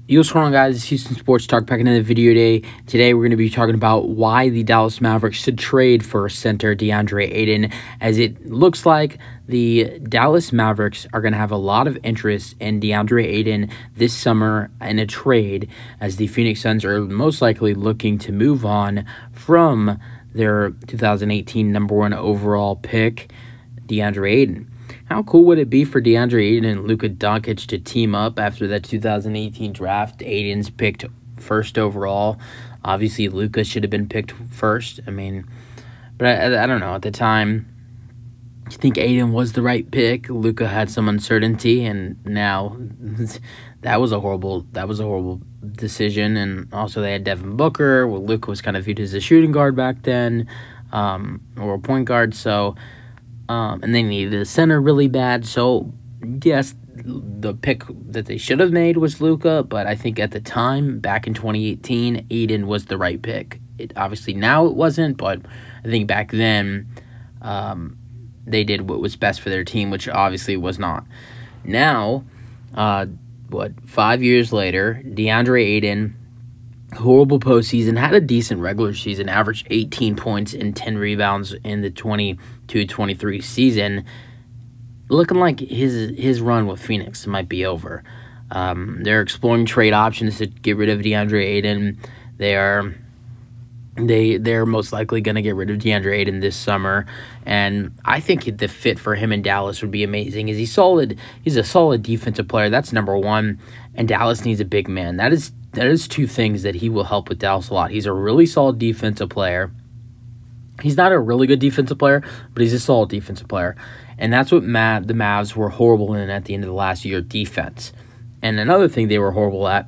What's going on, guys? It's Houston Sports Talk back in the video today. Today, we're going to be talking about why the Dallas Mavericks should trade for center Deandre Ayton, as it looks like the Dallas Mavericks are going to have a lot of interest in Deandre Ayton this summer in a trade, as the Phoenix Suns are most likely looking to move on from their 2018 number 1 overall pick, Deandre Ayton. How cool would it be for Deandre Ayton and Luka Doncic to team up after that 2018 draft? Ayton's picked first overall. Obviously, Luka should have been picked first. But I don't know. At the time, I think Ayton was the right pick. Luka had some uncertainty, and now that was a horrible decision. And also, they had Devin Booker. Well, Luka was kind of viewed as a shooting guard back then, or a point guard. So. And they needed a center really bad. So, yes, the pick that they should have made was Luka, but I think at the time, back in 2018, Ayton was the right pick. Obviously, now it wasn't, but I think back then they did what was best for their team, which obviously was not. Now, 5 years later, Deandre Ayton, horrible postseason, had a decent regular season, averaged 18 points and 10 rebounds in the 22-23 season. Looking like his run with Phoenix might be over. They're exploring trade options to get rid of Deandre Ayton. They're most likely going to get rid of Deandre Ayton this summer, and I think the fit for him in Dallas would be amazing. He's a solid defensive player. That's number one, and Dallas needs a big man. That is two things that he will help with Dallas a lot. He's a really solid defensive player. He's not a really good defensive player, but he's a solid defensive player. And that's what the Mavs were horrible in at the end of the last year, defense. And another thing they were horrible at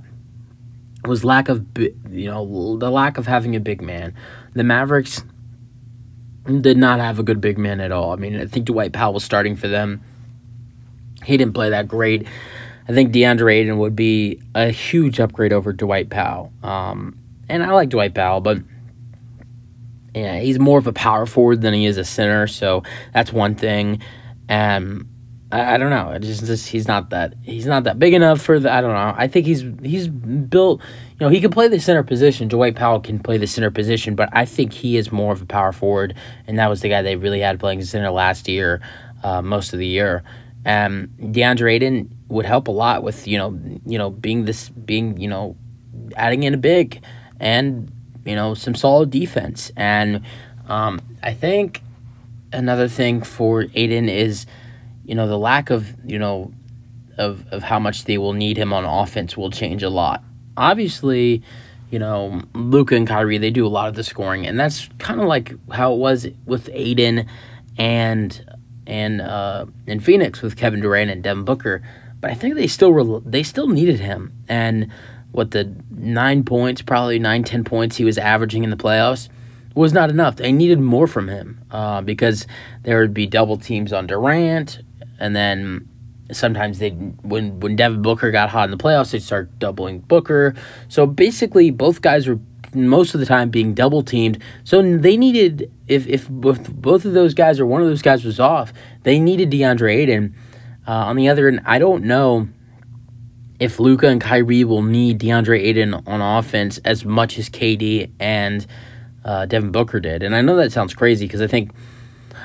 was the lack of having a big man. The Mavericks did not have a good big man at all. I think Dwight Powell was starting for them. He didn't play that great. I think Deandre Ayton would be a huge upgrade over Dwight Powell. And I like Dwight Powell, but yeah, he's more of a power forward than he is a center, so that's one thing. I don't know. He's not that big enough for the. I don't know. I think he's built. He can play the center position. Dwight Powell can play the center position, but I think he is more of a power forward, and that was the guy they really had playing center last year, most of the year. Deandre Ayton would help a lot with adding in a big and some solid defense. And I think another thing for Ayton is the lack of of how much they will need him on offense will change a lot. Obviously, Luka and Kyrie, they do a lot of the scoring, and that's kind of like how it was with Ayton and Phoenix with Kevin Durant and Devin Booker. But I think they still needed him. And the 9 points, probably 9-10 points he was averaging in the playoffs was not enough. They needed more from him because there would be double teams on Durant, and then sometimes when Devin Booker got hot in the playoffs, they'd start doubling Booker. So basically, both guys were most of the time being double teamed. So they needed, if both of those guys or one of those guys was off, they needed Deandre Ayton. On the other end, I don't know if Luka and Kyrie will need Deandre Ayton on offense as much as KD and Devin Booker did. And I know that sounds crazy because I think,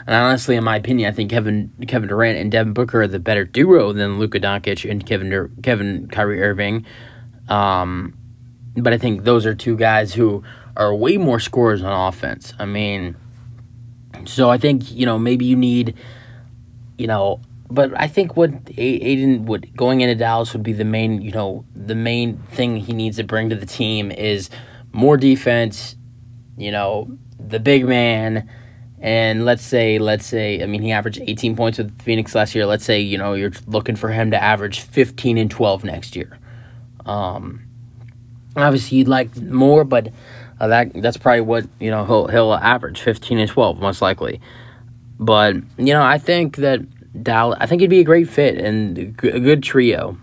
and honestly, in my opinion, I think Kevin Durant and Devin Booker are the better duo than Luka Doncic and Kyrie Irving. But I think those are two guys who are way more scorers on offense. So I think, maybe you need, but I think what Ayton going into Dallas would be the main thing he needs to bring to the team is more defense, the big man. And let's say, he averaged 18 points with Phoenix last year. Let's say, you're looking for him to average 15 and 12 next year. Obviously, you'd like more, but that's probably what he'll average, 15 and 12 most likely. But I think that he'd be a great fit and a good trio.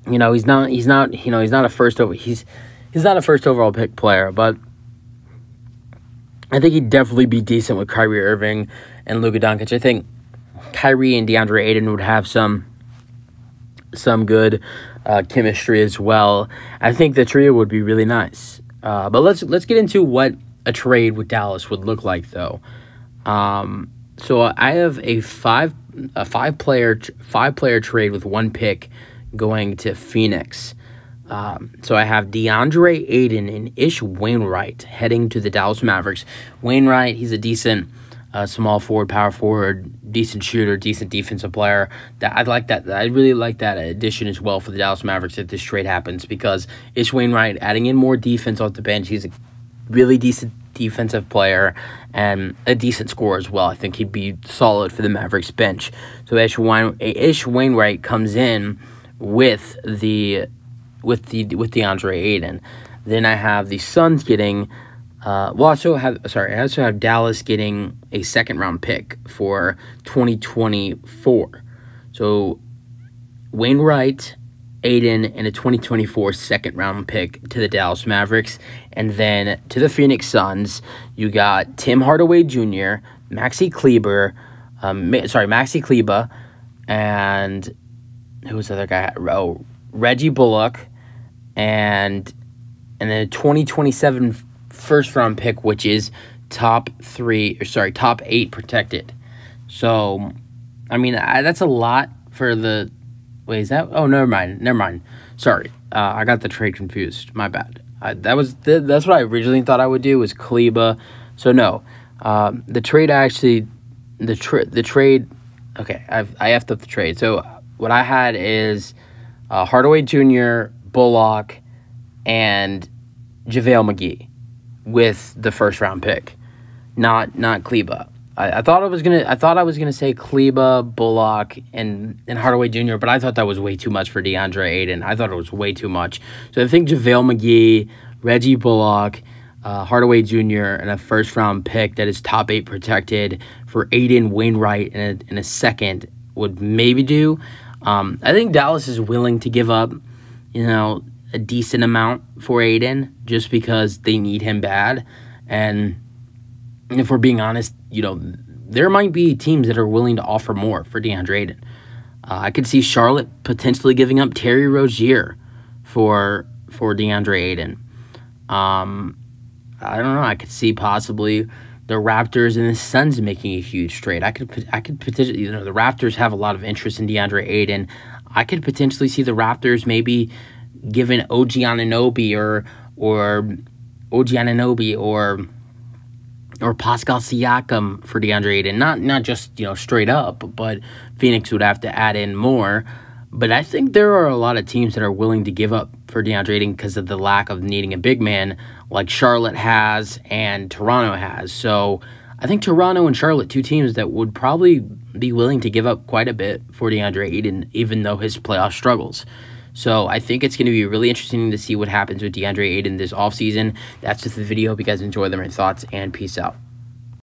He's not a first overall pick player, but I think he'd definitely be decent with Kyrie Irving and Luka Doncic. I think Kyrie and Deandre Ayton would have some good chemistry as well. I think the trio would be really nice. But let's get into what a trade with Dallas would look like, though. So I have a five player trade with one pick going to Phoenix. So I have Deandre, Ayton, and Ish Wainwright heading to the Dallas Mavericks. Wainwright, he's a decent small forward, power forward, decent shooter, decent defensive player. I really like that addition as well for the Dallas Mavericks if this trade happens, because Ish Wainwright adding in more defense off the bench. He's a really decent defensive player and a decent scorer as well. I think he'd be solid for the Mavericks bench. So Ish Wainwright comes in with DeAndre Ayton. Then I have the Suns getting. I also have Dallas getting a second-round pick for 2024. So Wainwright, Ayton, and a 2024 second-round pick to the Dallas Mavericks. And then to the Phoenix Suns, you got Tim Hardaway Jr., Maxi Kleber, and who was the other guy? Oh, Reggie Bullock, and then a 2027 first-round pick, which is top 8 protected. So, I mean, that's a lot for the... Wait, is that... Oh, never mind. Sorry, I got the trade confused. My bad. That's what I originally thought I would do, was Kleba. So, no. The trade... Okay, I effed up the trade. So, what I had is Hardaway Jr., Bullock, and JaVale McGee with the first round pick, not Kleba. I thought I was gonna say Kleba, Bullock, and Hardaway Jr., but I thought that was way too much for DeAndre Ayton. I thought it was way too much. So I think JaVale McGee, Reggie Bullock, Hardaway Jr., and a first round pick that is top 8 protected for Ayton, Wainwright, and a second would maybe do. I think Dallas is willing to give up, a decent amount for Ayton just because they need him bad. And if we're being honest, there might be teams that are willing to offer more for DeAndre Ayton. I could see Charlotte potentially giving up Terry Rozier for DeAndre Ayton. I don't know. I could see possibly the Raptors and the Suns making a huge trade. I could potentially, the Raptors have a lot of interest in DeAndre Ayton. I could potentially see the Raptors maybe giving OG Anunoby or Pascal Siakam for DeAndre Ayton. Not just, straight up, but Phoenix would have to add in more. But I think there are a lot of teams that are willing to give up for DeAndre Ayton because of the lack of needing a big man, like Charlotte has and Toronto has. So I think Toronto and Charlotte, two teams that would probably be willing to give up quite a bit for DeAndre Ayton, even though his playoff struggles. So I think it's going to be really interesting to see what happens with DeAndre Ayton this offseason. That's just the video. Hope you guys enjoy them, my thoughts, and peace out.